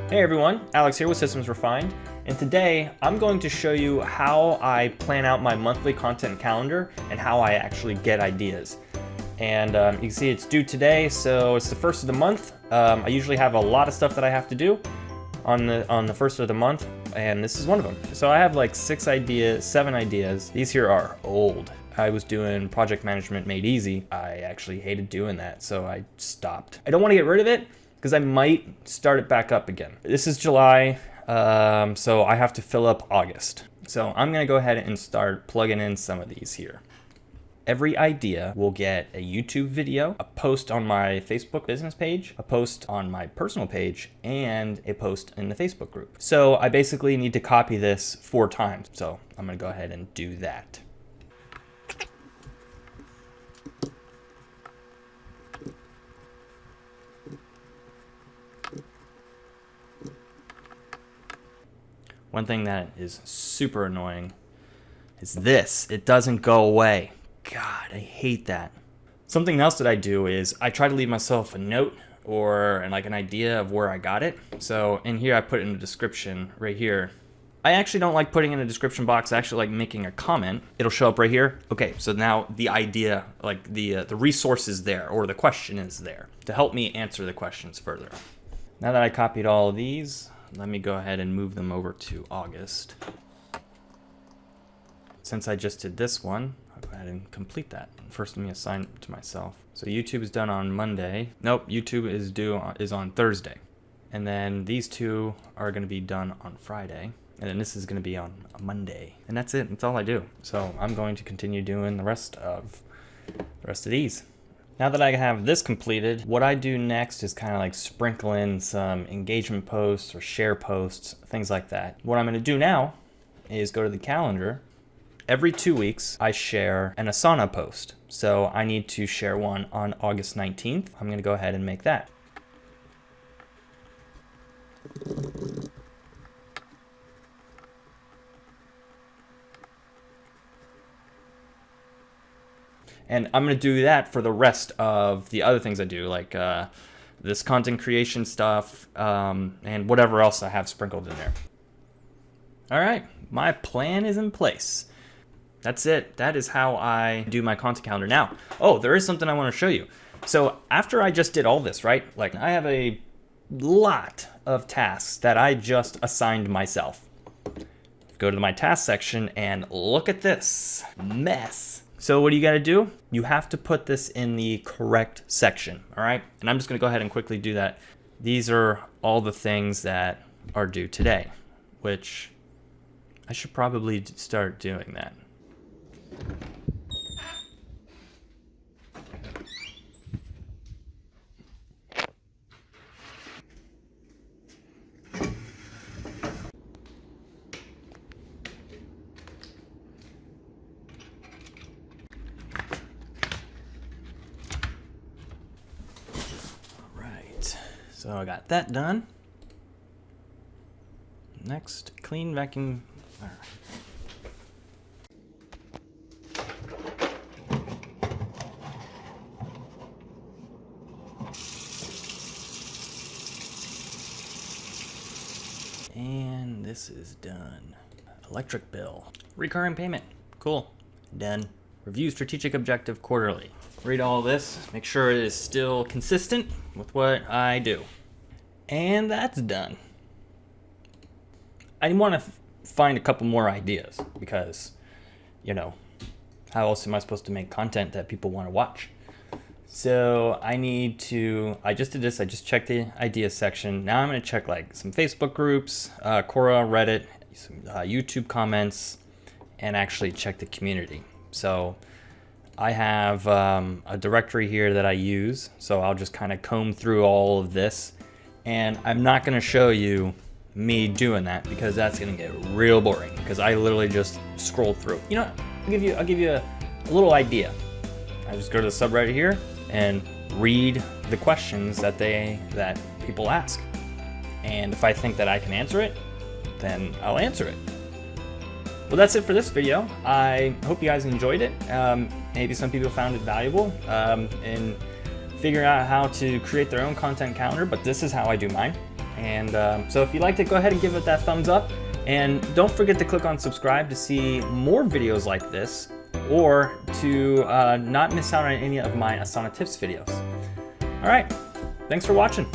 Hey everyone, Alex here with Systems Refined, and today I'm going to show you how I plan out my monthly content calendar and how I actually get ideas. And you can see it's due today, so it's the first of the month. I usually have a lot of stuff that I have to do on the first of the month, and this is one of them. So I have like 7 ideas. These here are old. I was doing project management made easy. I actually hated doing that, so I stopped. I don't want to get rid of it, because I might start it back up again. This is July, so I have to fill up August. So I'm gonna go ahead and start plugging in some of these here. Every idea will get a YouTube video, a post on my Facebook business page, a post on my personal page, and a post in the Facebook group. So I basically need to copy this 4 times. So I'm gonna go ahead and do that. One thing that is super annoying is this. It doesn't go away. God, I hate that. Something else that I do is I try to leave myself a note or like an idea of where I got it. So in here I put in the description right here. I actually don't like putting in a description box. I actually like making a comment. It'll show up right here. Okay, so now the idea, like the resource is there, or the question is there to help me answer the questions further. Now that I copied all of these, let me go ahead and move them over to August. Since I just did this one, I'll go ahead and complete that. First, let me assign it to myself. So YouTube is done on Monday. Nope, YouTube is on Thursday. And then these 2 are gonna be done on Friday. And then this is gonna be on a Monday. And that's it, that's all I do. So I'm going to continue doing the rest of these. Now that I have this completed, what I do next is kind of like sprinkle in some engagement posts or share posts, things like that. What I'm going to do now is go to the calendar. Every 2 weeks, I share an Asana post. So I need to share one on August 19th. I'm going to go ahead and make that. And I'm gonna do that for the rest of the other things I do, like this content creation stuff and whatever else I have sprinkled in there. All right, my plan is in place. That's it. That is how I do my content calendar. Now, oh, there is something I wanna show you. So after I just did all this, right? Like I have a lot of tasks that I just assigned myself. Go to my task section and look at this mess. So what do you got to do? You have to put this in the correct section, all right? And I'm just going to go ahead and quickly do that. These are all the things that are due today, which I should probably start doing that. So I got that done. Next, clean vacuum. All right. And this is done. Electric bill. Recurring payment. Cool. Done. Review strategic objective quarterly. Read all this, make sure it is still consistent with what I do. And that's done. I want to find a couple more ideas because, you know, how else am I supposed to make content that people want to watch? So I just did this, I just checked the ideas section. Now I'm going to check like some Facebook groups, Quora, Reddit, some YouTube comments, and actually check the community. So I have a directory here that I use, so I'll just kind of comb through all of this. And I'm not going to show you me doing that because that's going to get real boring because I literally just scroll through. You know what? I'll give you a little idea. I just go to the subreddit here and read the questions that people ask. And if I think that I can answer it, then I'll answer it. Well, that's it for this video. I hope you guys enjoyed it. Maybe some people found it valuable in figuring out how to create their own content calendar, but this is how I do mine. And so if you liked it, go ahead and give it that thumbs up. And don't forget to click on subscribe to see more videos like this, or to not miss out on any of my Asana tips videos. All right, thanks for watching.